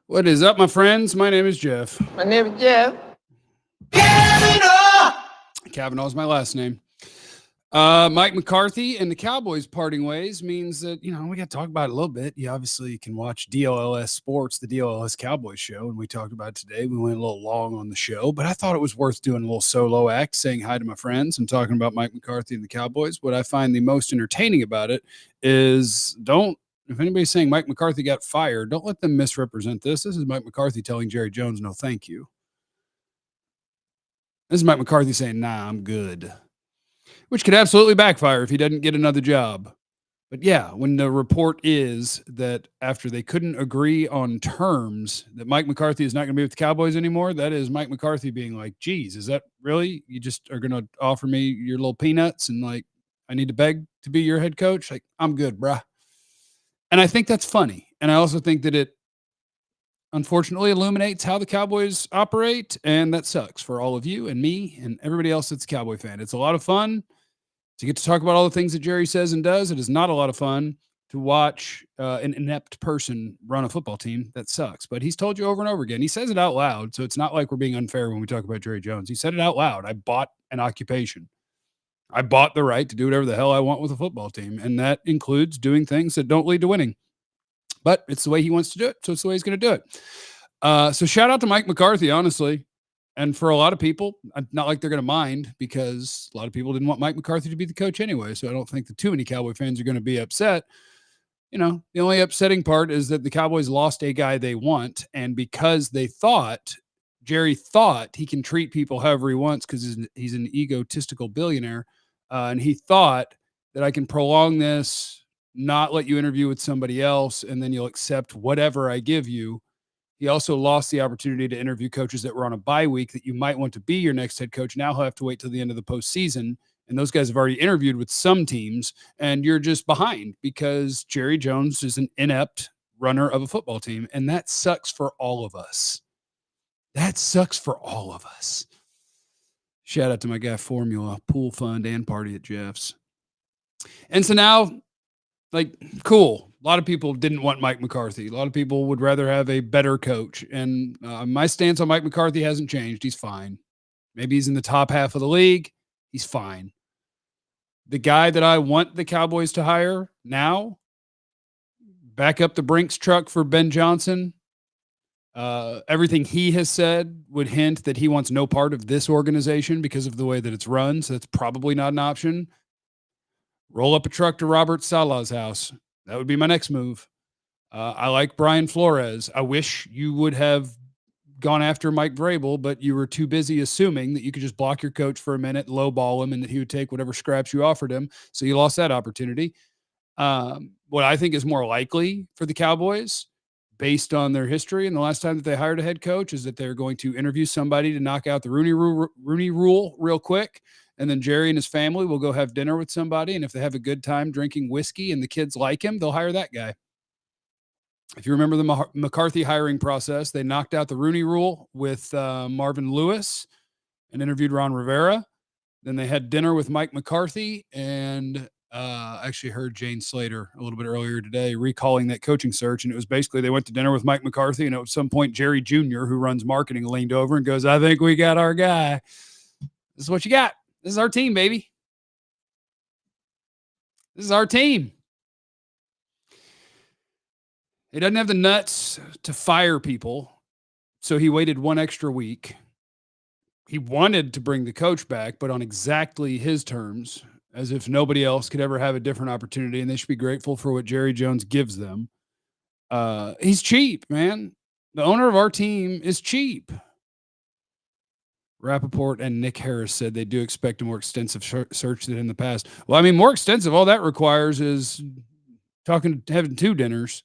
What is up, my friends? My name is Jeff. My name is Jeff. Kavanaugh! Kavanaugh is my last name. Mike McCarthy and the Cowboys parting ways means that, we got to talk about it a little bit. You obviously can watch DLLS Sports, the DLLS Cowboys show, and we talked about it today. We went a little long on the show, but I thought it was worth doing a little solo act, saying hi to my friends and talking about Mike McCarthy and the Cowboys. What I find the most entertaining about it is if anybody's saying Mike McCarthy got fired, don't let them misrepresent this. This is Mike McCarthy telling Jerry Jones, no, thank you. This is Mike McCarthy saying, nah, I'm good. Which could absolutely backfire if he doesn't get another job. But yeah, when the report is that after they couldn't agree on terms that Mike McCarthy is not going to be with the Cowboys anymore, that is Mike McCarthy being like, geez, is that really? You just are going to offer me your little peanuts and like, I need to beg to be your head coach? Like, I'm good, bruh. And I think that's funny. And I also think that it unfortunately illuminates how the Cowboys operate. And that sucks for all of you and me and everybody else that's a Cowboy fan. It's a lot of fun to get to talk about all the things that Jerry says and does. It is not a lot of fun to watch an inept person run a football team. That sucks. But he's told you over and over again. He says it out loud. So it's not like we're being unfair when we talk about Jerry Jones. He said it out loud. I bought an occupation. I bought the right to do whatever the hell I want with a football team. And that includes doing things that don't lead to winning. But it's the way he wants to do it. So it's the way he's going to do it. So shout out to Mike McCarthy, honestly. And for a lot of people, not like they're going to mind, because a lot of people didn't want Mike McCarthy to be the coach anyway. So I don't think that too many Cowboy fans are going to be upset. The only upsetting part is that the Cowboys lost a guy they want. And because Jerry thought he can treat people however he wants because he's an egotistical billionaire. And he thought that I can prolong this, not let you interview with somebody else, and then you'll accept whatever I give you. He also lost the opportunity to interview coaches that were on a bye week that you might want to be your next head coach. Now he'll have to wait till the end of the postseason. And those guys have already interviewed with some teams, and you're just behind because Jerry Jones is an inept runner of a football team. And that sucks for all of us. That sucks for all of us. Shout out to my guy Formula, pool fund and party at Jeff's. And so now, cool. A lot of people didn't want Mike McCarthy. A lot of people would rather have a better coach. And my stance on Mike McCarthy hasn't changed. He's fine. Maybe he's in the top half of the league. He's fine. The guy that I want the Cowboys to hire now, back up the Brinks truck for Ben Johnson. Everything he has said would hint that he wants no part of this organization because of the way that it's run. So that's probably not an option. Roll up a truck to Robert Saleh's house. That would be my next move. I like Brian Flores. I wish you would have gone after Mike Vrabel, but you were too busy assuming that you could just block your coach for a minute, lowball him, and that he would take whatever scraps you offered him. So you lost that opportunity. What I think is more likely for the Cowboys, based on their history and the last time that they hired a head coach, is that they're going to interview somebody to knock out the Rooney rule real quick. And then Jerry and his family will go have dinner with somebody. And if they have a good time drinking whiskey and the kids like him, they'll hire that guy. If you remember the McCarthy hiring process, they knocked out the Rooney rule with Marvin Lewis and interviewed Ron Rivera. Then they had dinner with Mike McCarthy, and I actually heard Jane Slater a little bit earlier today recalling that coaching search. And it was basically they went to dinner with Mike McCarthy, and at some point Jerry Jr., who runs marketing, leaned over and goes, I think we got our guy. This is what you got. This is our team, baby. This is our team. He doesn't have the nuts to fire people, so he waited one extra week. He wanted to bring the coach back, but on exactly his terms, as if nobody else could ever have a different opportunity, and they should be grateful for what Jerry Jones gives them. He's cheap, man. The owner of our team is cheap. Rappaport and Nick Harris said they do expect a more extensive search than in the past. Well, I mean, more extensive, all that requires is having two dinners.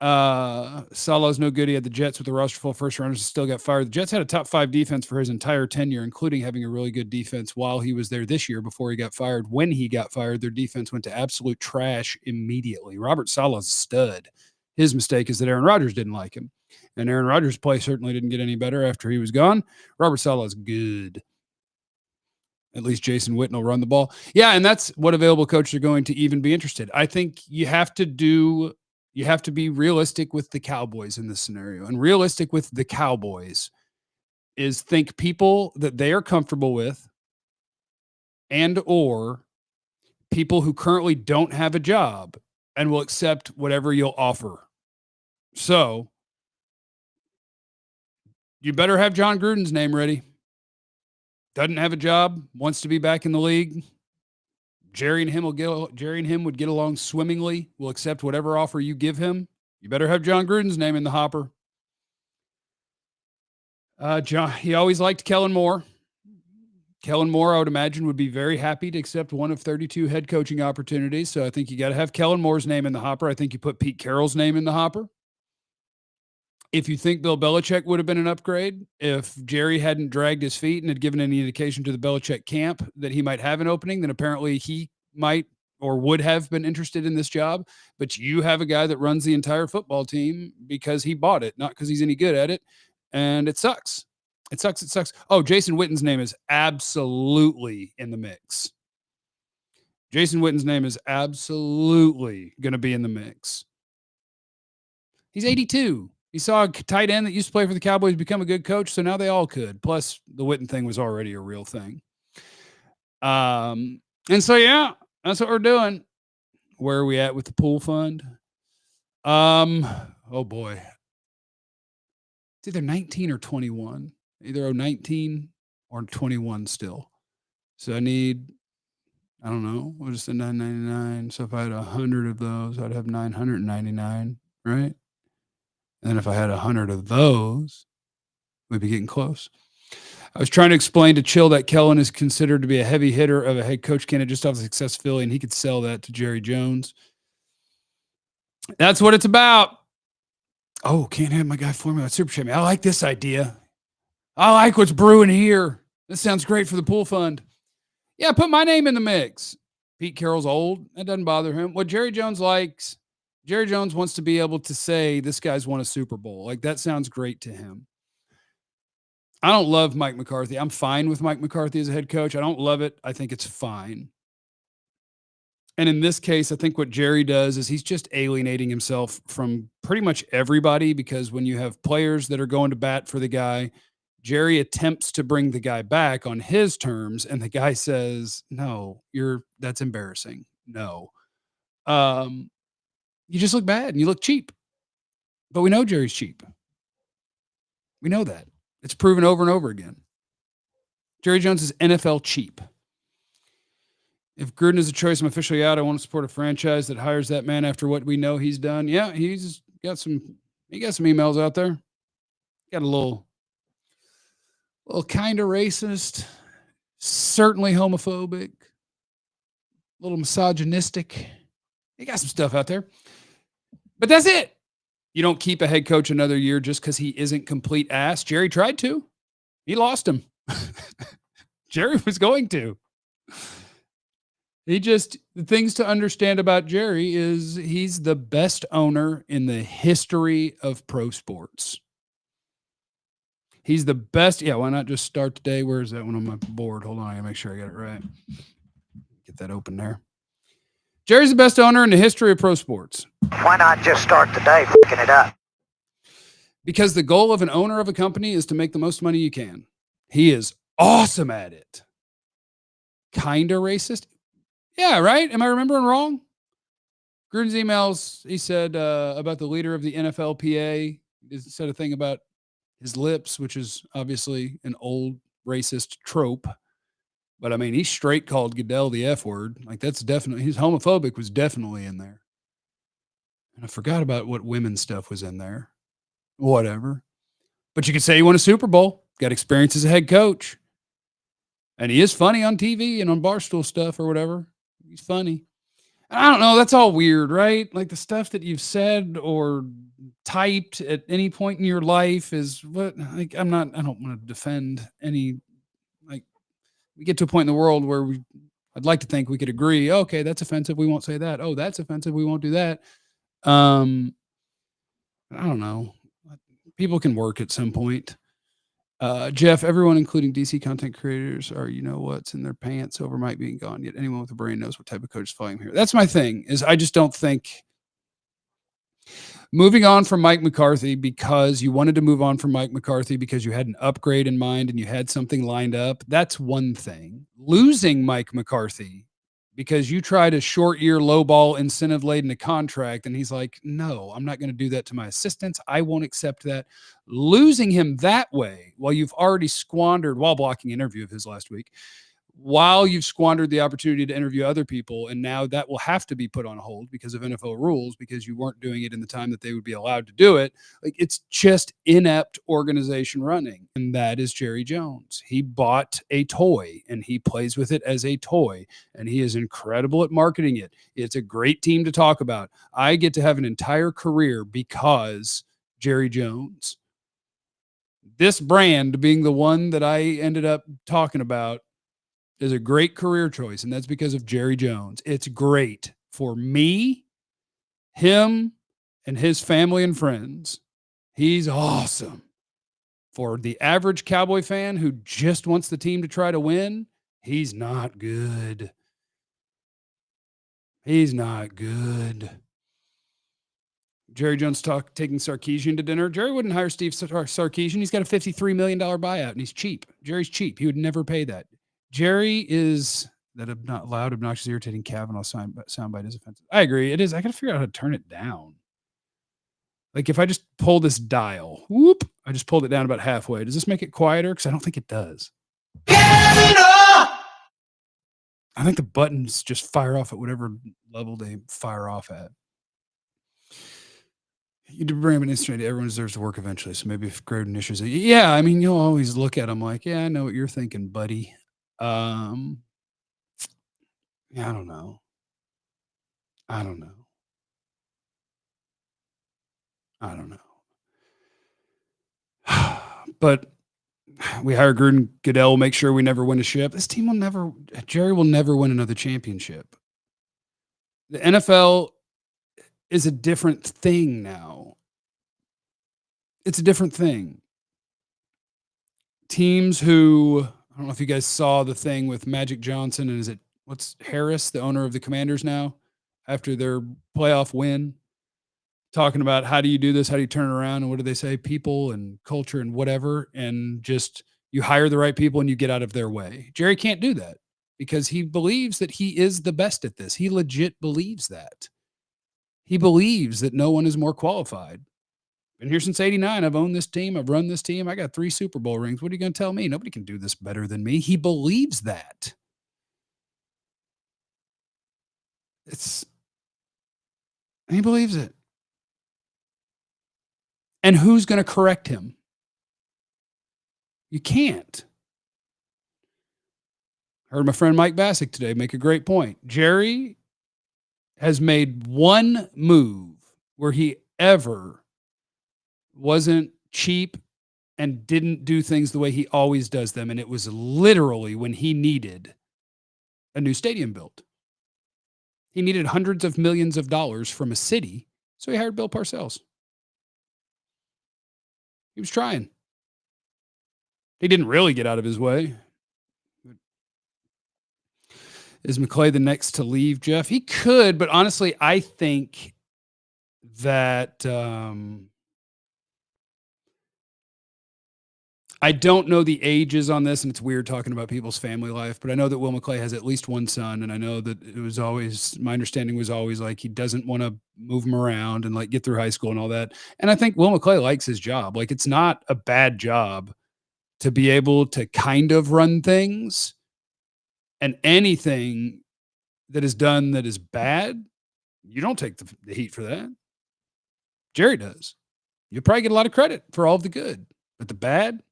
Salah's no good. He had the Jets with the roster full first rounders and still got fired. The Jets had a top 5 defense for his entire tenure, including having a really good defense while he was there this year before he got fired. When he got fired, their defense went to absolute trash immediately. Robert Saleh's a stud. His mistake is that Aaron Rodgers didn't like him. And Aaron Rodgers' play certainly didn't get any better after he was gone. Robert Saleh is good. At least Jason Witten will run the ball. Yeah, and that's what available coaches are going to even be interested. I think you have to You have to be realistic with the Cowboys in this scenario. And realistic with the Cowboys is think people that they are comfortable with and or people who currently don't have a job and will accept whatever you'll offer. So you better have John Gruden's name ready. Doesn't have a job, wants to be back in the league. Jerry and him would get along swimmingly. Will accept whatever offer you give him. You better have John Gruden's name in the hopper. He always liked Kellen Moore. Kellen Moore, I would imagine, would be very happy to accept one of 32 head coaching opportunities. So I think you got to have Kellen Moore's name in the hopper. I think you put Pete Carroll's name in the hopper. If you think Bill Belichick would have been an upgrade, if Jerry hadn't dragged his feet and had given any indication to the Belichick camp that he might have an opening, then apparently he might or would have been interested in this job. But you have a guy that runs the entire football team because he bought it, not because he's any good at it. And it sucks. It sucks. It sucks. Oh, Jason Witten's name is absolutely in the mix. Jason Witten's name is absolutely going to be in the mix. He's 82. He saw a tight end that used to play for the Cowboys become a good coach, so now they all could. Plus, the Witten thing was already a real thing. And so, yeah, that's what we're doing. Where are we at with the pool fund? Oh, boy. It's either 19 or 21. Either 19 or 21 still. So I need, I don't know, what is the 999? So if I had 100 of those, I'd have 999, right? And then if I had 100 of those, we'd be getting close. I was trying to explain to Chill that Kellen is considered to be a heavy hitter of a head coach candidate just off the success of Philly, and he could sell that to Jerry Jones. That's what it's about. Oh, can't have my guy formula super chat me. I like this idea. I like what's brewing here. This sounds great for the pool fund. Yeah, put my name in the mix. Pete Carroll's old. That doesn't bother him. What Jerry Jones likes, Jerry Jones wants to be able to say, this guy's won a Super Bowl. Like, that sounds great to him. I don't love Mike McCarthy. I'm fine with Mike McCarthy as a head coach. I don't love it. I think it's fine. And in this case, I think what Jerry does is he's just alienating himself from pretty much everybody, because when you have players that are going to bat for the guy, Jerry attempts to bring the guy back on his terms, and the guy says, no, that's embarrassing. No. You just look bad and you look cheap. But we know Jerry's cheap. We know that. It's proven over and over again. Jerry Jones is NFL cheap. If Gruden is a choice, I'm officially out. I want to support a franchise that hires that man after what we know he's done. Yeah, he got some emails out there. Got a little kind of racist, certainly homophobic, a little misogynistic. He got some stuff out there. But that's it. You don't keep a head coach another year just because he isn't complete ass. Jerry tried to. He lost him. Jerry was going to. The things to understand about Jerry is he's the best owner in the history of pro sports. He's the best. Yeah, why not just start today? Where is that one on my board? Hold on, I gotta make sure I got it right. Get that open there. Jerry's the best owner in the history of pro sports. Why not just start today fucking it up? Because the goal of an owner of a company is to make the most money you can. He is awesome at it. Kinda racist. Yeah, right? Am I remembering wrong? Gruden's emails, he said about the leader of the NFLPA, he said a thing about his lips, which is obviously an old racist trope. But I mean, he straight called Goodell the F word. Like, that's definitely, his homophobic was definitely in there. And I forgot about what women's stuff was in there. Whatever. But you could say he won a Super Bowl, got experience as a head coach. And he is funny on TV and on Barstool stuff or whatever. He's funny. And I don't know. That's all weird, right? Like, the stuff that you've said or typed at any point in your life is what, like, I don't want to defend any, like, we get to a point in the world where I'd like to think we could agree. Okay, that's offensive. We won't say that. Oh, that's offensive. We won't do that. I don't know. People can work at some point. Jeff, everyone, including DC content creators, are what's in their pants over Mike being gone. Yet anyone with a brain knows what type of coach is following here. That's my thing. Is I just don't think. Moving on from Mike McCarthy because you wanted to move on from Mike McCarthy because you had an upgrade in mind and you had something lined up, that's one thing. Losing Mike McCarthy because you tried a short year, low ball, incentive laden a contract, and he's like, no, I'm not going to do that to my assistants. I won't accept that. Losing him that way while you've already squandered, while blocking an interview of his last week, while you've squandered the opportunity to interview other people, and now that will have to be put on hold because of NFL rules, because you weren't doing it in the time that they would be allowed to do it. Like, it's just inept organization running, and that is Jerry Jones. He bought a toy and he plays with it as a toy, and he is incredible at marketing it. It's a great team to talk about. I get to have an entire career because Jerry Jones. This brand being the one that I ended up talking about is a great career choice, and that's because of Jerry Jones. It's great for me, him, and his family and friends. He's awesome. For the average Cowboy fan who just wants the team to try to win, he's not good. He's not good. Jerry Jones taking Sarkisian to dinner. Jerry wouldn't hire Steve Sarkisian. He's got a $53 million buyout, and he's cheap. Jerry's cheap. He would never pay that. Jerry is that loud, obnoxious, irritating Kavanaugh soundbite is offensive. I agree. It is. I got to figure out how to turn it down. Like, if I just pull this dial, whoop, I just pulled it down about halfway. Does this make it quieter? Because I don't think it does. I think the buttons just fire off at whatever level they fire off at. You did bring up an instrument. Everyone deserves to work eventually. So maybe if Gruden issues it, yeah, I mean, you'll always look at them like, yeah, I know what you're thinking, buddy. Yeah, I don't know. But we hire Gruden. Goodell will make sure we never win a ship. This team will never, Jerry will never win another championship. The NFL is a different thing now. It's a different thing. Teams who, I don't know if you guys saw the thing with Magic Johnson and what's Harris, the owner of the Commanders now, after their playoff win, talking about how do you do this? How do you turn it around? And what do they say? People and culture and whatever. And just you hire the right people and you get out of their way. Jerry can't do that because he believes that he is the best at this. He legit believes that. He believes that no one is more qualified. Been here since 89. I've owned this team. I've run this team. I got 3 Super Bowl rings. What are you going to tell me? Nobody can do this better than me. He believes that. He believes it. And who's going to correct him? You can't. Heard my friend Mike Bassick today make a great point. Jerry has made one move where he ever wasn't cheap and didn't do things the way he always does them. And it was literally when he needed a new stadium built. He needed hundreds of millions of dollars from a city. So he hired Bill Parcells. He was trying. He didn't really get out of his way. Is McClay the next to leave, Jeff? He could, but honestly, I think that I don't know the ages on this, and it's weird talking about people's family life, but I know that Will McClay has at least one son, and I know that it was always, my understanding was always like he doesn't want to move him around and like get through high school and all that. And I think Will McClay likes his job. Like, it's not a bad job to be able to kind of run things, and anything that is done that is bad, you don't take the heat for that. Jerry does. You'll probably get a lot of credit for all of the good, but the bad,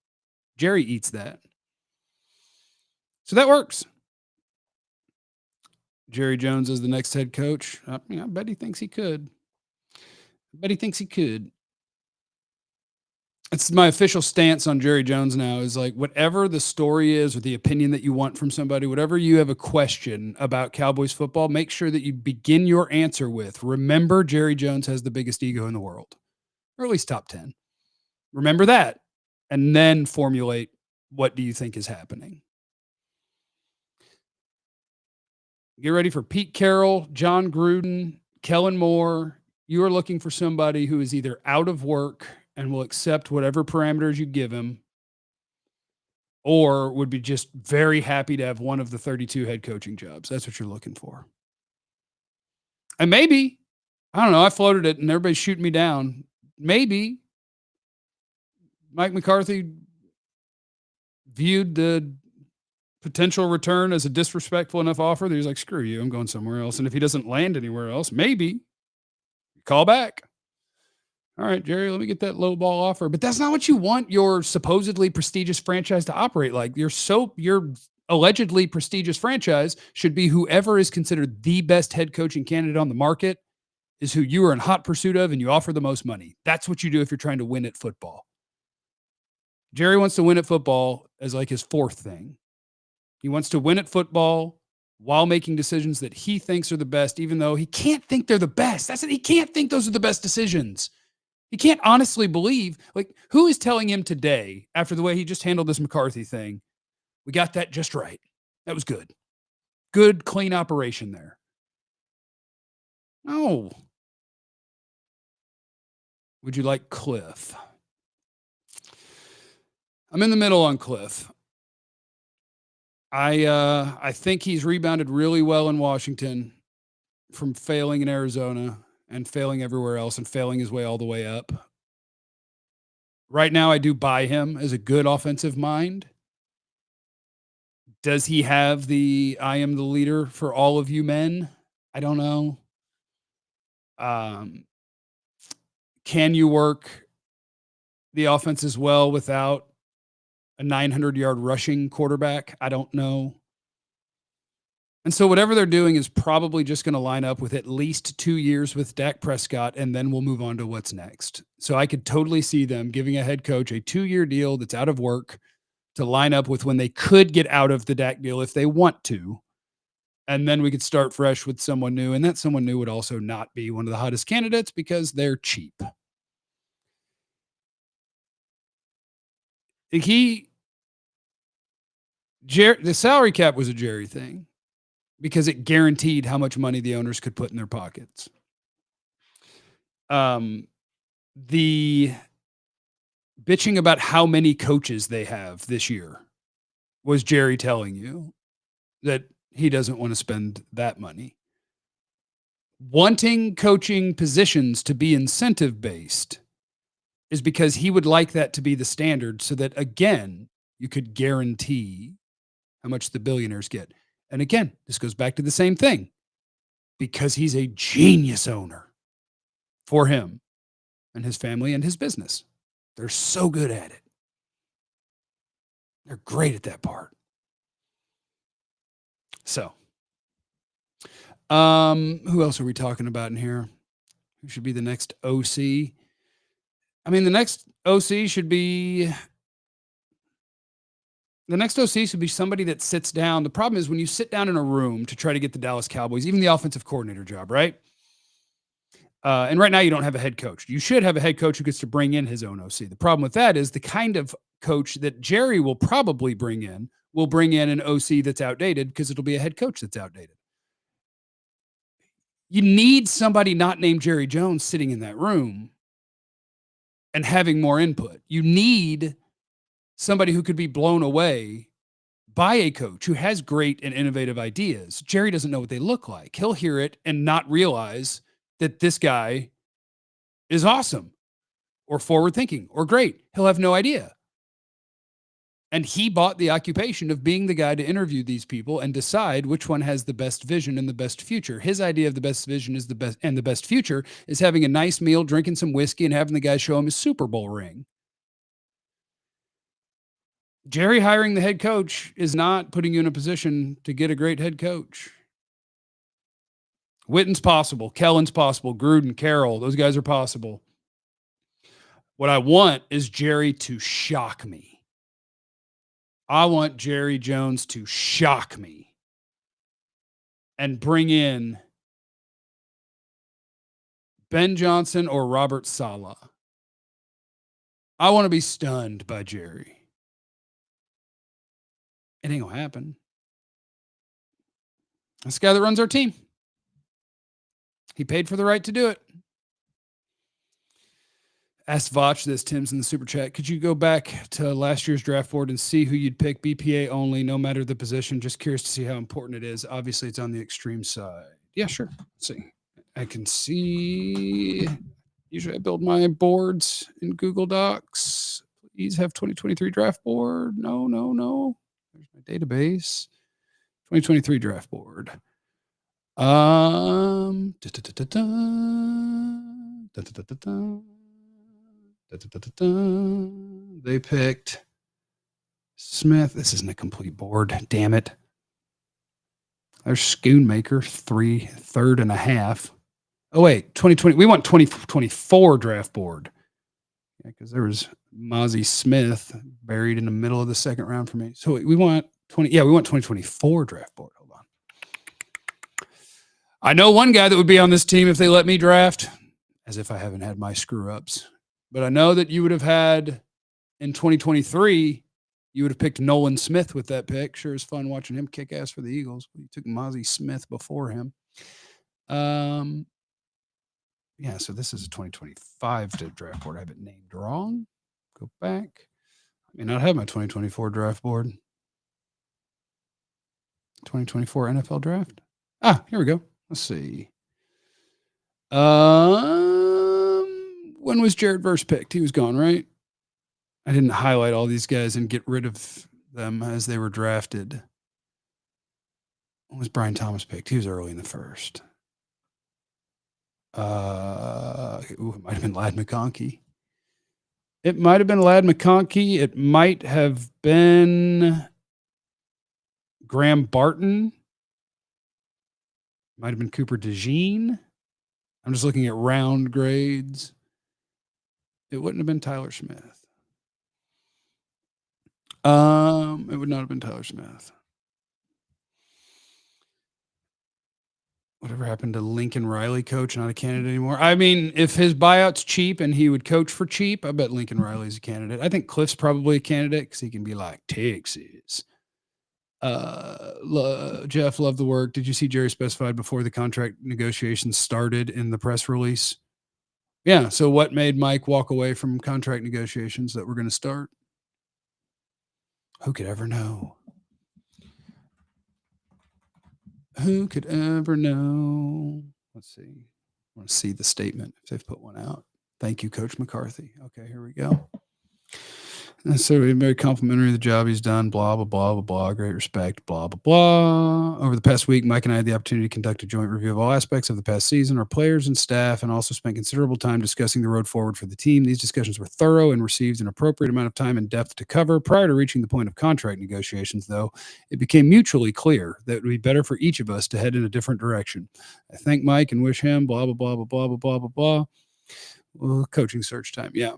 Jerry eats that. So that works. Jerry Jones is the next head coach. I bet he thinks he could. It's my official stance on Jerry Jones now is like, whatever the story is or the opinion that you want from somebody, whatever you have a question about Cowboys football, make sure that you begin your answer with, remember Jerry Jones has the biggest ego in the world, or at least top 10. Remember that, and then formulate, what do you think is happening? Get ready for Pete Carroll, John Gruden, Kellen Moore, You are looking for somebody who is either out of work and will accept whatever parameters you give him, or would be just very happy to have one of the 32 head coaching jobs. That's what you're looking for. And maybe, I don't know, I floated it and everybody's shooting me down. Maybe Mike McCarthy viewed the potential return as a disrespectful enough offer that he's like, screw you, I'm going somewhere else. And if he doesn't land anywhere else, maybe call back. All right, Jerry, let me get that low ball offer. But that's not what you want your supposedly prestigious franchise to operate like. Your allegedly prestigious franchise should be whoever is considered the best head coaching candidate on the market is who you are in hot pursuit of and you offer the most money. That's what you do if you're trying to win at football. Jerry wants to win at football as like his fourth thing. He wants to win at football while making decisions that he thinks are the best, even though he can't think they're the best. That's it. He can't think those are the best decisions. He can't honestly believe, like, who is telling him today, after the way he just handled this McCarthy thing, we got that just right. That was good. Good, clean operation there. No. Would you like Cliff? I'm in the middle on Cliff. I think he's rebounded really well in Washington from failing in Arizona and failing everywhere else and failing his way all the way up. Right now, I do buy him as a good offensive mind. Does he have the I am the leader for all of you men? I don't know. Can you work the offense as well without a 900-yard rushing quarterback? I don't know. And so whatever they're doing is probably just going to line up with at least 2 years with Dak Prescott, and then we'll move on to what's next. So I could totally see them giving a head coach a 2-year deal that's out of work to line up with when they could get out of the Dak deal if they want to. And then we could start fresh with someone new. And that someone new would also not be one of the hottest candidates because they're cheap. The salary cap was a Jerry thing because it guaranteed how much money the owners could put in their pockets. The bitching about how many coaches they have this year was Jerry telling you that he doesn't want to spend that money. Wanting coaching positions to be incentive-based is because he would like that to be the standard so that, again, you could guarantee how much the billionaires get. And again, this goes back to the same thing. Because he's a genius owner for him and his family and his business. They're so good at it. They're great at that part. So, who else are we talking about in here? Who should be the next OC? I mean, the next OC should be somebody that sits down. The problem is when you sit down in a room to try to get the Dallas Cowboys, even the offensive coordinator job, right? And right now you don't have a head coach. You should have a head coach who gets to bring in his own OC. The problem with that is the kind of coach that Jerry will probably bring in will bring in an OC that's outdated because it'll be a head coach that's outdated. You need somebody not named Jerry Jones sitting in that room and having more input. You need somebody who could be blown away by a coach who has great and innovative ideas. Jerry doesn't know what they look like. He'll hear it and not realize that this guy is awesome or forward-thinking or great. He'll have no idea. And he bought the occupation of being the guy to interview these people and decide which one has the best vision and the best future. His idea of the best vision is the best, and the best future is having a nice meal, drinking some whiskey, and having the guy show him his Super Bowl ring. Jerry hiring the head coach is not putting you in a position to get a great head coach. Witten's possible. Kellen's possible. Gruden, Carroll, those guys are possible. What I want is Jerry to shock me. I want Jerry Jones to shock me and bring in Ben Johnson or Robert Saleh. I want to be stunned by Jerry. It ain't gonna happen. That's the guy that runs our team. He paid for the right to do it. Ask Vach this, Tim's in the super chat. Could you go back to last year's draft board and see who you'd pick? BPA only, no matter the position. Just curious to see how important it is. Obviously, it's on the extreme side. Yeah, sure. Let's see. I can see. Usually I build my boards in Google Docs. Please have 2023 draft board. No. There's my database. 2023 draft board. They picked Smith. This isn't a complete board. Damn it. There's Schoonmaker, 3rd and a half. Oh, wait, 2020. We want 2024 draft board. Yeah, because there was Mozzie Smith buried in the middle of the second round for me. So we want 2024 draft board. Hold on. I know one guy that would be on this team if they let me draft, as if I haven't had my screw ups. But I know that you would have had in 2023, you would have picked Nolan Smith with that pick. Sure is fun watching him kick ass for the Eagles. You took Mozzie Smith before him. Yeah, so this is a 2025 draft board. I have it named wrong. Go back. I may not have my 2024 draft board. 2024 NFL draft. Here we go. Let's see. When was Jared Verse picked? He was gone, right? I didn't highlight all these guys and get rid of them as they were drafted. When was Brian Thomas picked? He was early in the first. It might have been Ladd McConkey. It might have been Graham Barton. Might have been Cooper DeJean. I'm just looking at round grades. It wouldn't have been Tyler Smith. It would not have been Tyler Smith. Whatever happened to Lincoln Riley, coach, not a candidate anymore? I mean, if his buyout's cheap and he would coach for cheap, I bet Lincoln Riley's a candidate. I think Cliff's probably a candidate because he can be like, Texas. Jeff, love the work. Did you see Jerry specified before the contract negotiations started in the press release? Yeah, so what made Mike walk away from contract negotiations that were going to start? Who could ever know? Who could ever know? Let's see. I want to see the statement if they've put one out. Thank you, Coach McCarthy. Okay, here we go. And so we're very complimentary of the job he's done, blah, blah, blah, blah, blah. Great respect, blah, blah, blah. Over the past week, Mike and I had the opportunity to conduct a joint review of all aspects of the past season, our players and staff, and also spent considerable time discussing the road forward for the team. These discussions were thorough and received an appropriate amount of time and depth to cover. Prior to reaching the point of contract negotiations, though, it became mutually clear that it would be better for each of us to head in a different direction. I thank Mike and wish him blah, blah, blah, blah, blah, blah, blah, blah, blah. Well, coaching search time. Yeah.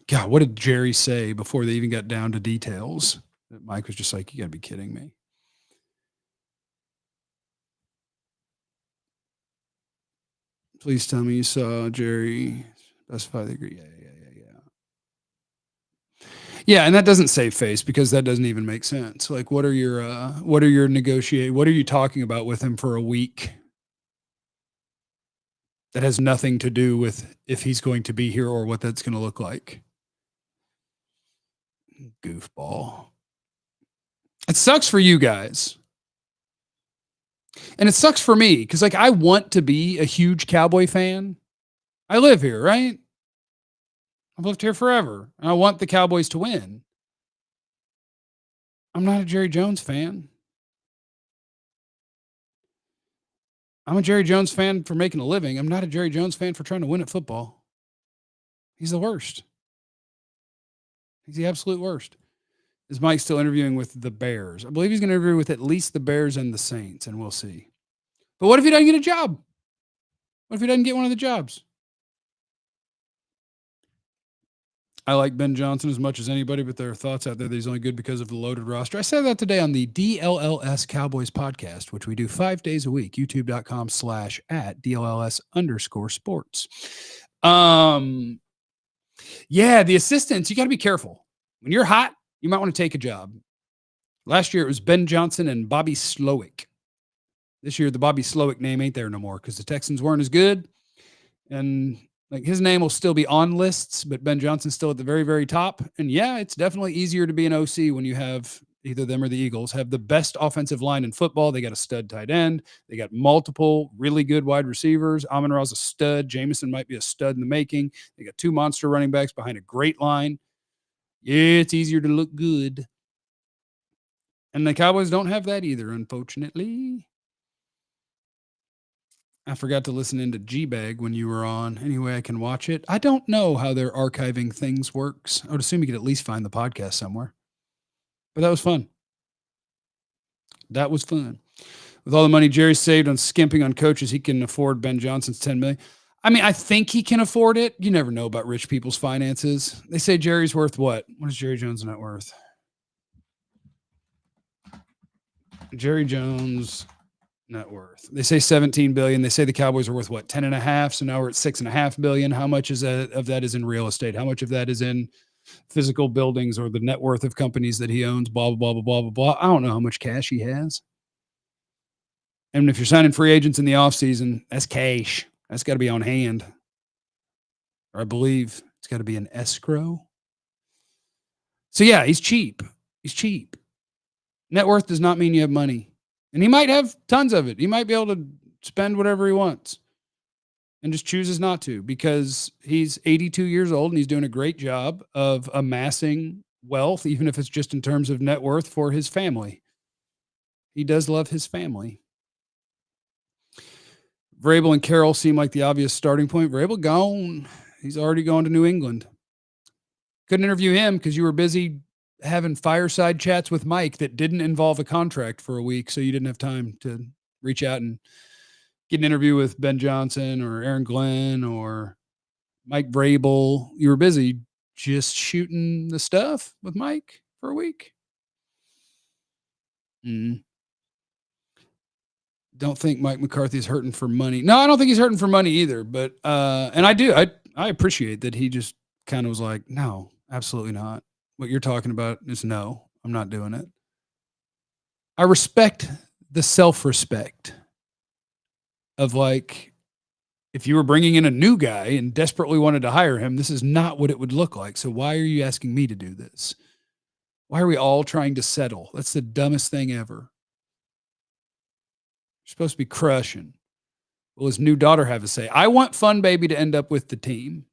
God, what did Jerry say before they even got down to details? Mike was just like, you got to be kidding me. Please tell me you saw Jerry specify the agree. Yeah, and that doesn't save face because that doesn't even make sense. Like, what are you talking about with him for a week? That has nothing to do with if he's going to be here or what that's going to look like. Goofball. It sucks for you guys. And it sucks for me because, like, I want to be a huge Cowboy fan. I live here, right? I've lived here forever. And I want the Cowboys to win. I'm not a Jerry Jones fan. I'm a Jerry Jones fan for making a living. I'm not a Jerry Jones fan for trying to win at football. He's the worst. He's the absolute worst. Is Mike still interviewing with the Bears? I believe he's going to interview with at least the Bears and the Saints, and we'll see. But what if he doesn't get a job? What if he doesn't get one of the jobs? I like Ben Johnson as much as anybody, but there are thoughts out there that he's only good because of the loaded roster. I said that today on the DLLS Cowboys podcast, which we do 5 days a week, youtube.com/@DLLS_sports. Yeah, the assistants, you got to be careful. When you're hot, you might want to take a job. Last year, it was Ben Johnson and Bobby Slowick. This year, the Bobby Slowick name ain't there no more because the Texans weren't as good. And like his name will still be on lists, but Ben Johnson's still at the very, very top. And yeah, it's definitely easier to be an OC when you have either them or the Eagles have the best offensive line in football. They got a stud tight end. They got multiple really good wide receivers. Amon-Ra's a stud. Jameson might be a stud in the making. They got two monster running backs behind a great line. Yeah, it's easier to look good. And the Cowboys don't have that either, unfortunately. I forgot to listen into G-Bag when you were on. Anyway, I can watch it. I don't know how their archiving things works. I would assume you could at least find the podcast somewhere. But that was fun. That was fun. With all the money Jerry saved on skimping on coaches, he can afford Ben Johnson's $10 million. I mean, I think he can afford it. You never know about rich people's finances. They say Jerry's worth what? What is Jerry Jones' net worth? Jerry Jones net worth. They say 17 billion. They say the Cowboys are worth what? 10 and a half. So now we're at 6.5 billion. How much is that of that is in real estate? How much of that is in physical buildings or the net worth of companies that he owns? Blah, blah, blah, blah, blah, blah. I don't know how much cash he has. And if you're signing free agents in the offseason, that's cash. That's got to be on hand. Or I believe it's got to be an escrow. So yeah, he's cheap. He's cheap. Net worth does not mean you have money. And he might have tons of it. He might be able to spend whatever he wants and just chooses not to because he's 82 years old and he's doing a great job of amassing wealth, even if it's just in terms of net worth for his family. He does love his family. Vrabel and Carroll seem like the obvious starting point. Vrabel gone. He's already gone to New England. Couldn't interview him because you were busy having fireside chats with Mike that didn't involve a contract for a week, so you didn't have time to reach out and get an interview with Ben Johnson or Aaron Glenn or Mike Vrabel. You were busy just shooting the stuff with Mike for a week. Don't think Mike McCarthy's hurting for money. No, I don't think he's hurting for money either. But and I appreciate that he just kind of was like, no, absolutely not. What you're talking about is no, I'm not doing it. I respect the self-respect of like, if you were bringing in a new guy and desperately wanted to hire him, this is not what it would look like. So why are you asking me to do this? Why are we all trying to settle? That's the dumbest thing ever. You're supposed to be crushing. Will his new daughter have a say? I want Fun Baby to end up with the team.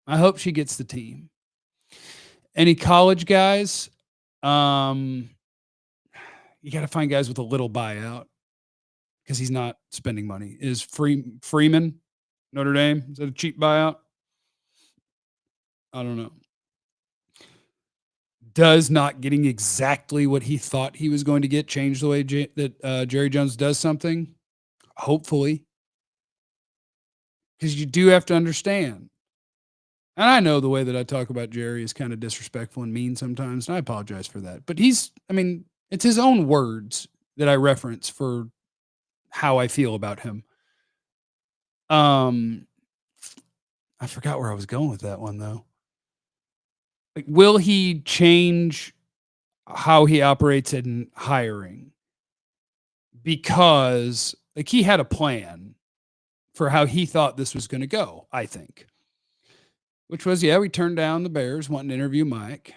I hope she gets the team. Any college guys? You got to find guys with a little buyout because he's not spending money. Is Freeman, Notre Dame, is that a cheap buyout? I don't know. Does not getting exactly what he thought he was going to get change the way that Jerry Jones does something? Hopefully. Because you do have to understand. And I know the way that I talk about Jerry is kind of disrespectful and mean sometimes, and I apologize for that. But it's his own words that I reference for how I feel about him. I forgot where I was going with that one, though. Like, will he change how he operates in hiring? Because, like, he had a plan for how he thought this was going to go, I think. Which was, we turned down the Bears wanting to interview Mike.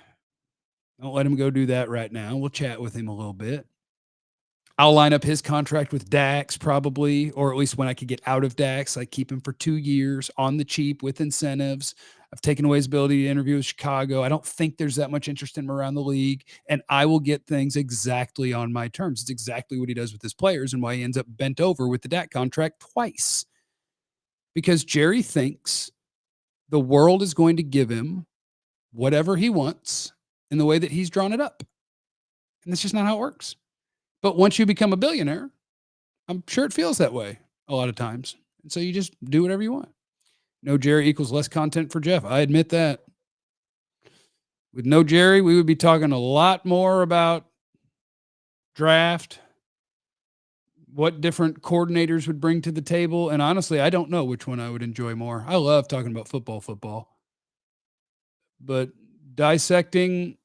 Don't let him go do that right now. We'll chat with him a little bit. I'll line up his contract with Dax probably, or at least when I could get out of Dax, I keep him for 2 years on the cheap with incentives. I've taken away his ability to interview with Chicago. I don't think there's that much interest in him around the league, and I will get things exactly on my terms. It's exactly what he does with his players and why he ends up bent over with the Dak contract twice. Because Jerry thinks the world is going to give him whatever he wants in the way that he's drawn it up. And that's just not how it works. But once you become a billionaire, I'm sure it feels that way a lot of times. And so you just do whatever you want. No Jerry equals less content for Jeff. I admit that. With no Jerry, we would be talking a lot more about draft, what different coordinators would bring to the table. And honestly, I don't know which one I would enjoy more. I love talking about football. But dissecting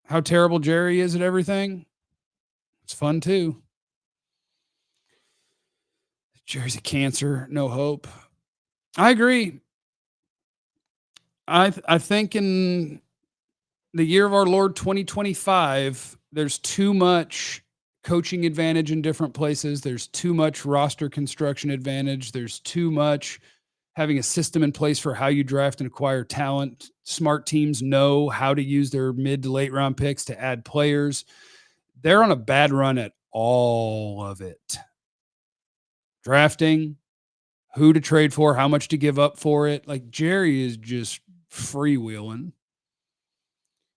how terrible Jerry is at everything, it's fun too. Jerry's a cancer, no hope. I agree. I think in the year of our Lord 2025, there's too much coaching advantage in different places. There's too much roster construction advantage. There's too much having a system in place for how you draft and acquire talent. Smart teams know how to use their mid to late round picks to add players. They're on a bad run at all of it. Drafting, who to trade for, how much to give up for it. Like Jerry is just freewheeling.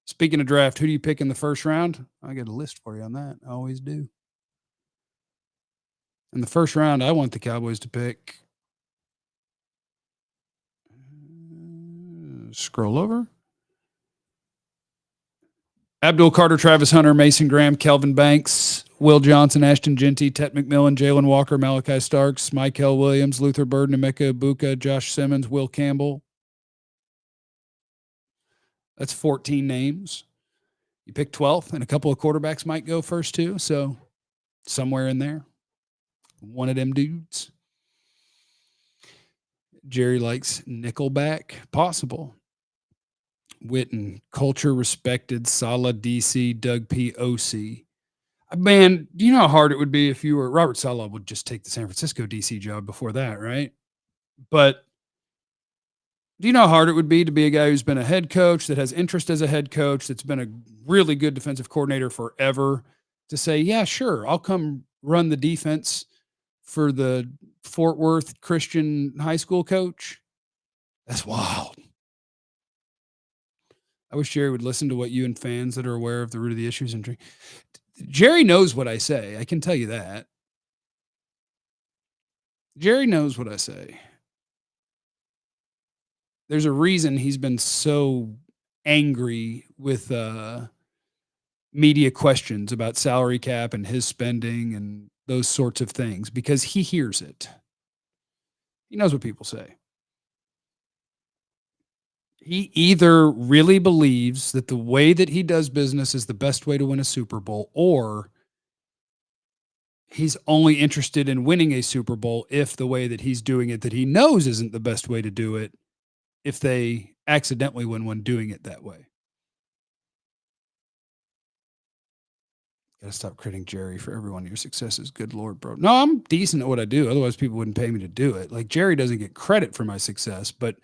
Speaking of draft, who do you pick in the first round? I got a list for you on that. I always do. In the first round, I want the Cowboys to pick. Scroll over. Abdul Carter, Travis Hunter, Mason Graham, Kelvin Banks, Will Johnson, Ashton Genty, Tet McMillan, Jalen Walker, Malachi Starks, Michael Williams, Luther Burden, Emeka Ibuka, Josh Simmons, Will Campbell. That's 14 names. You pick 12th, and a couple of quarterbacks might go first too. So somewhere in there, one of them dudes. Jerry likes Nickelback. Possible. Witten, culture respected, Saleh DC, Doug P. OC. Man, do you know how hard it would be if you were Robert Saleh would just take the San Francisco DC job before that, right? But do you know how hard it would be to be a guy who's been a head coach, that has interest as a head coach, that's been a really good defensive coordinator forever, to say, yeah, sure, I'll come run the defense for the Fort Worth Christian high school coach? That's wild. I wish Jerry would listen to what you and fans that are aware of the root of the issues and Jerry knows what I say. I can tell you that. Jerry knows what I say. There's a reason he's been so angry with media questions about salary cap and his spending and those sorts of things, because he hears it. He knows what people say. He either really believes that the way that he does business is the best way to win a Super Bowl, or he's only interested in winning a Super Bowl if the way that he's doing it, that he knows isn't the best way to do it, if they accidentally win one doing it that way. Gotta stop crediting Jerry for every one of your successes. Good Lord, bro. No, I'm decent at what I do. Otherwise, people wouldn't pay me to do it. Like, Jerry doesn't get credit for my success, but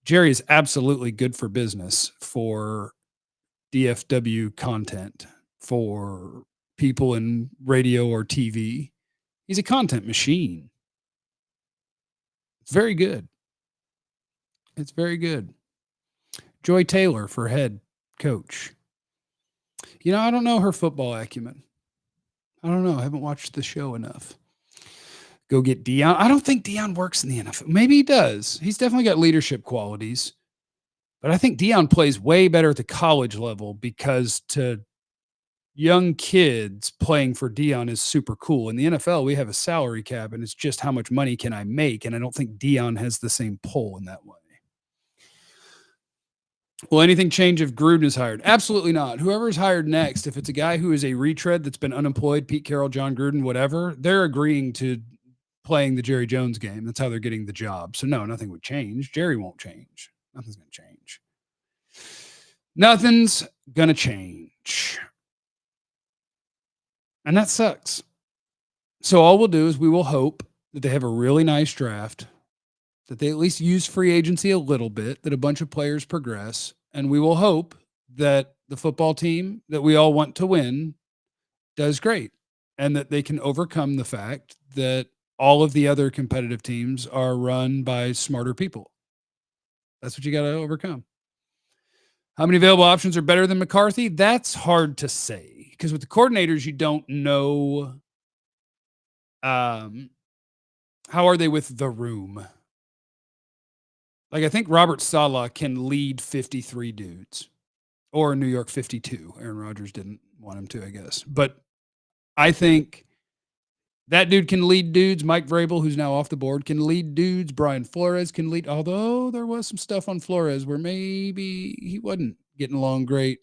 Jerry is absolutely good for business, for DFW content, for people in radio or TV. He's a content machine. It's very good. It's very good. Joy Taylor for head coach. You know, I don't know her football acumen. I don't know. I haven't watched the show enough. Go get Deion. I don't think Deion works in the NFL. Maybe he does. He's definitely got leadership qualities. But I think Deion plays way better at the college level, because to young kids, playing for Deion is super cool. In the NFL, we have a salary cap, and it's just how much money can I make? And I don't think Deion has the same pull in that way. Will anything change if Gruden is hired? Absolutely not. Whoever is hired next, if it's a guy who is a retread that's been unemployed, Pete Carroll, John Gruden, whatever, they're agreeing to playing the Jerry Jones game. That's how they're getting the job. So no, nothing would change. Jerry won't change. Nothing's going to change. Nothing's going to change. And that sucks. So all we'll do is we will hope that they have a really nice draft, that they at least use free agency a little bit, that a bunch of players progress, and we will hope that the football team that we all want to win does great, and that they can overcome the fact that all of the other competitive teams are run by smarter people. That's what you got to overcome. How many available options are better than McCarthy? That's hard to say, because with the coordinators, you don't know how are they with the room. Like, I think Robert Saleh can lead 53 dudes, or New York 52. Aaron Rodgers didn't want him to, I guess. But I think that dude can lead dudes. Mike Vrabel, who's now off the board, can lead dudes. Brian Flores can lead, although there was some stuff on Flores where maybe he wasn't getting along great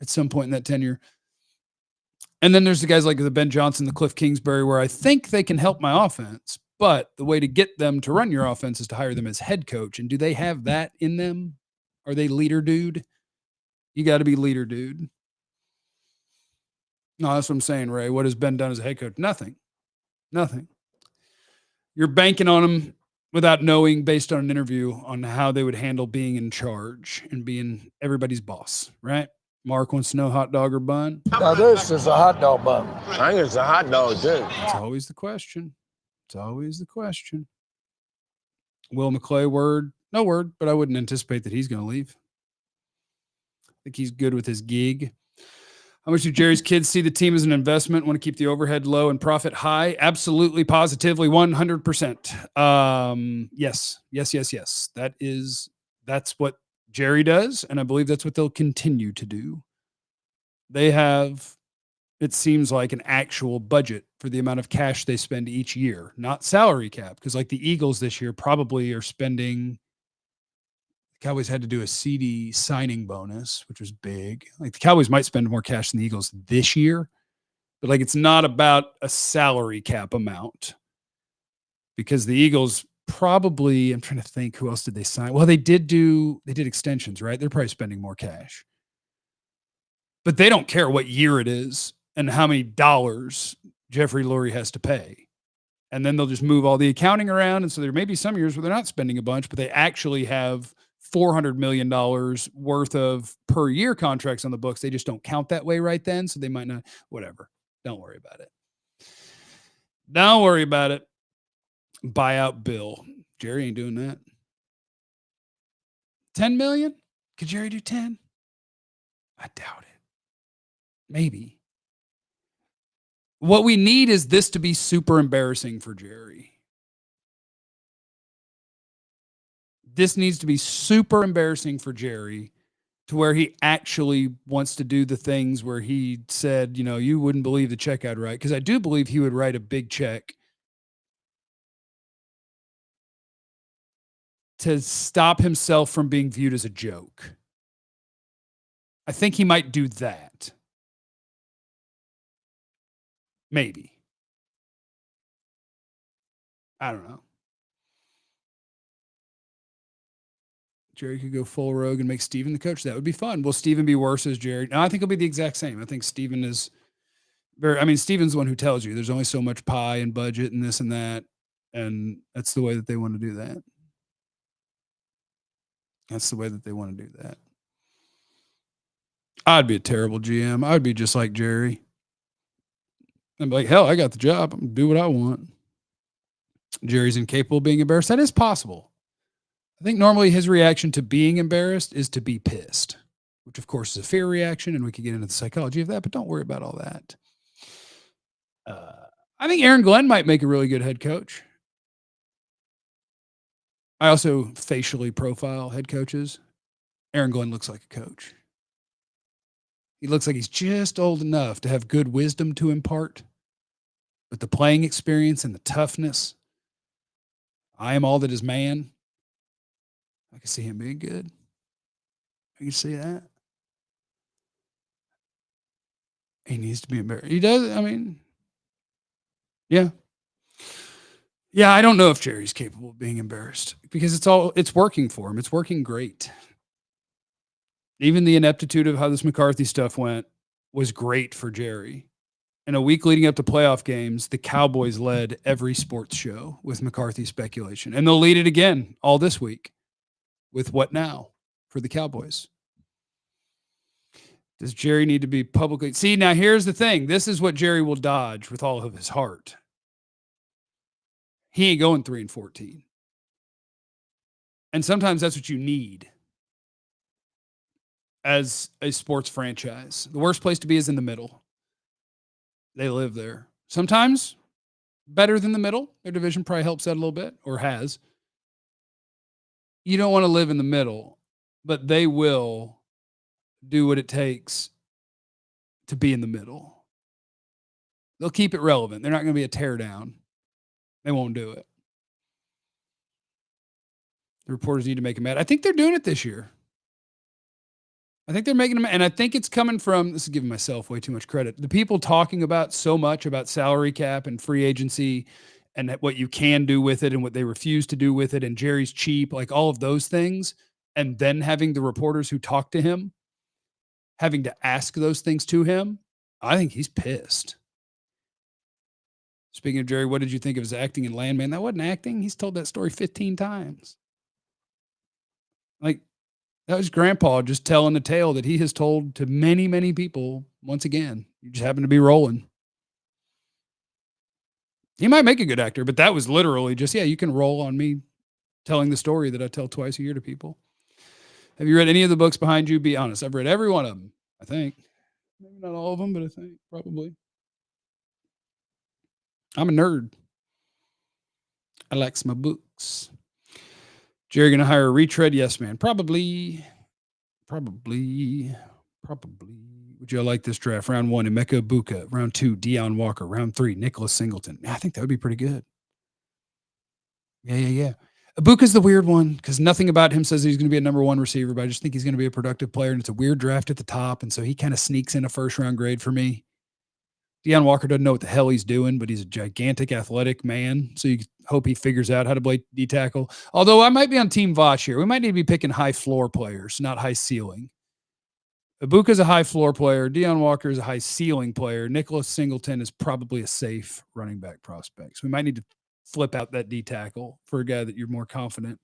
at some point in that tenure. And then there's the guys like the Ben Johnson, the Cliff Kingsbury, where I think they can help my offense, But the way to get them to run your offense is to hire them as head coach. And do they have that in them? Are they leader dude? You got to be leader dude. No, that's what I'm saying, Ray. What has Ben done as a head coach? Nothing. You're banking on them without knowing, based on an interview, on how they would handle being in charge and being everybody's boss, right? Mark wants to know hot dog or bun. Now this is a hot dog bun. I think it's a hot dog, too. It's always the question. Will McClay, word? No word, but I wouldn't anticipate that he's going to leave. I think he's good with his gig. How much do Jerry's kids see the team as an investment, want to keep the overhead low and profit high? Absolutely, positively, 100%. Yes. That's what Jerry does, and I believe that's what they'll continue to do. They have, it seems like, an actual budget for the amount of cash they spend each year, not salary cap, because like the Eagles this year probably are spending, the Cowboys had to do a CD signing bonus, which was big. Like the Cowboys might spend more cash than the Eagles this year, but like it's not about a salary cap amount, because the Eagles probably, I'm trying to think, who else did they sign? Well, they did extensions, right? They're probably spending more cash, but they don't care what year it is and how many dollars Jeffrey Lurie has to pay. And then they'll just move all the accounting around. And so there may be some years where they're not spending a bunch, but they actually have $400 million worth of per year contracts on the books. They just don't count that way right then. So they might not, whatever. Don't worry about it. Buyout bill. Jerry ain't doing that. 10 million? Could Jerry do 10? I doubt it. Maybe. What we need is this to be super embarrassing for Jerry. This needs to be super embarrassing for Jerry to where he actually wants to do the things where he said, you wouldn't believe the check I'd write. Because I do believe he would write a big check to stop himself from being viewed as a joke. I think he might do that. Maybe. I don't know. Jerry could go full rogue and make Steven the coach. That would be fun. Will Steven be worse as Jerry? No, I think it'll be the exact same. I think Steven is Steven's the one who tells you there's only so much pie and budget and this and that. And that's the way that they want to do that. I'd be a terrible GM. I'd be just like Jerry. I'm like, hell, I got the job. I'm going to do what I want. Jerry's incapable of being embarrassed. That is possible. I think normally his reaction to being embarrassed is to be pissed, which of course is a fear reaction, and we could get into the psychology of that, but don't worry about all that. I think Aaron Glenn might make a really good head coach. I also facially profile head coaches. Aaron Glenn looks like a coach. He looks like he's just old enough to have good wisdom to impart, but the playing experience and the toughness. I am all that is man. I can see him being good. I can see that. He needs to be embarrassed. He does. Yeah. Yeah, I don't know if Jerry's capable of being embarrassed because it's working for him. It's working great. Even the ineptitude of how this McCarthy stuff went was great for Jerry. In a week leading up to playoff games, the Cowboys led every sports show with McCarthy speculation. And they'll lead it again all this week with what now for the Cowboys. Does Jerry need to be publicly? See, now here's the thing. This is what Jerry will dodge with all of his heart. He ain't going 3-14. And sometimes that's what you need as a sports franchise. The worst place to be is in the middle. They live there. Sometimes better than the middle. Their division probably helps that a little bit, or has. You don't want to live in the middle, but they will do what it takes to be in the middle. They'll keep it relevant. They're not going to be a teardown. They won't do it. The reporters need to make them mad. I think they're doing it this year. I think they're making them, and I think it's coming from, this is giving myself way too much credit, the people talking about so much about salary cap and free agency and what you can do with it and what they refuse to do with it. And Jerry's cheap, like all of those things. And then having the reporters who talk to him, having to ask those things to him, I think he's pissed. Speaking of Jerry, what did you think of his acting in Landman? That wasn't acting. He's told that story 15 times. Like, that was Grandpa just telling a tale that he has told to many, many people. Once again, you just happen to be rolling. He might make a good actor, but that was literally just, yeah, you can roll on me telling the story that I tell twice a year to people. Have you read any of the books behind you? Be honest. I've read every one of them, I think. Maybe not all of them, but I think probably. I'm a nerd. I like my books. Jerry going to hire a retread? Yes, man. Probably. Would you like this draft? Round 1, Emeka Ibuka. Round 2, Deion Walker. Round 3, Nicholas Singleton. I think that would be pretty good. Yeah. Ibuka's the weird one because nothing about him says he's going to be a number 1 receiver, but I just think he's going to be a productive player, and it's a weird draft at the top, and so he kind of sneaks in a first-round grade for me. Deion Walker doesn't know what the hell he's doing, but he's a gigantic athletic man, so you hope he figures out how to play D-tackle. Although I might be on Team Voch here. We might need to be picking high-floor players, not high-ceiling. Ibuka's a high-floor player. Deion Walker is a high-ceiling player. Nicholas Singleton is probably a safe running back prospect. So we might need to flip out that D-tackle for a guy that you're more confident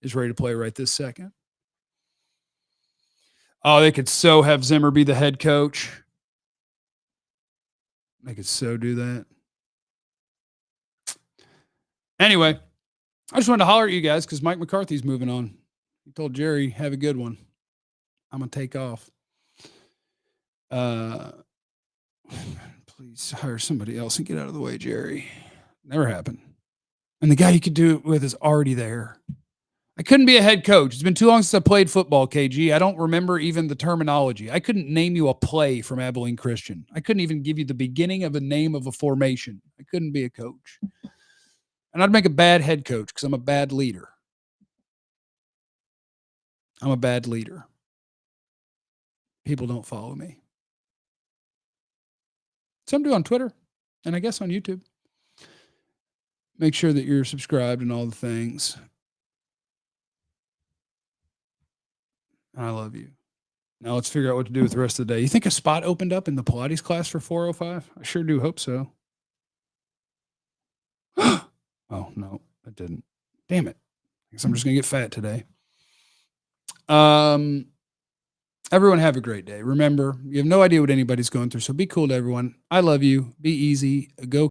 is ready to play right this second. Oh, they could so have Zimmer be the head coach. They could so do that. Anyway, I just wanted to holler at you guys because Mike McCarthy's moving on. He told Jerry, have a good one. I'm going to take off. Please hire somebody else and get out of the way, Jerry. Never happened. And the guy you could do it with is already there. I couldn't be a head coach. It's been too long since I played football, KG. I don't remember even the terminology. I couldn't name you a play from Abilene Christian. I couldn't even give you the beginning of a name of a formation. I couldn't be a coach. And I'd make a bad head coach because I'm a bad leader. I'm a bad leader. People don't follow me. Some do on Twitter and I guess on YouTube. Make sure that you're subscribed and all the things. I love you. Now let's figure out what to do with the rest of the day. You think a spot opened up in the Pilates class for 405? I sure do hope so. Oh, no, it didn't. Damn it. I guess I'm just going to get fat today. Everyone have a great day. Remember, you have no idea what anybody's going through, so be cool to everyone. I love you. Be easy. Go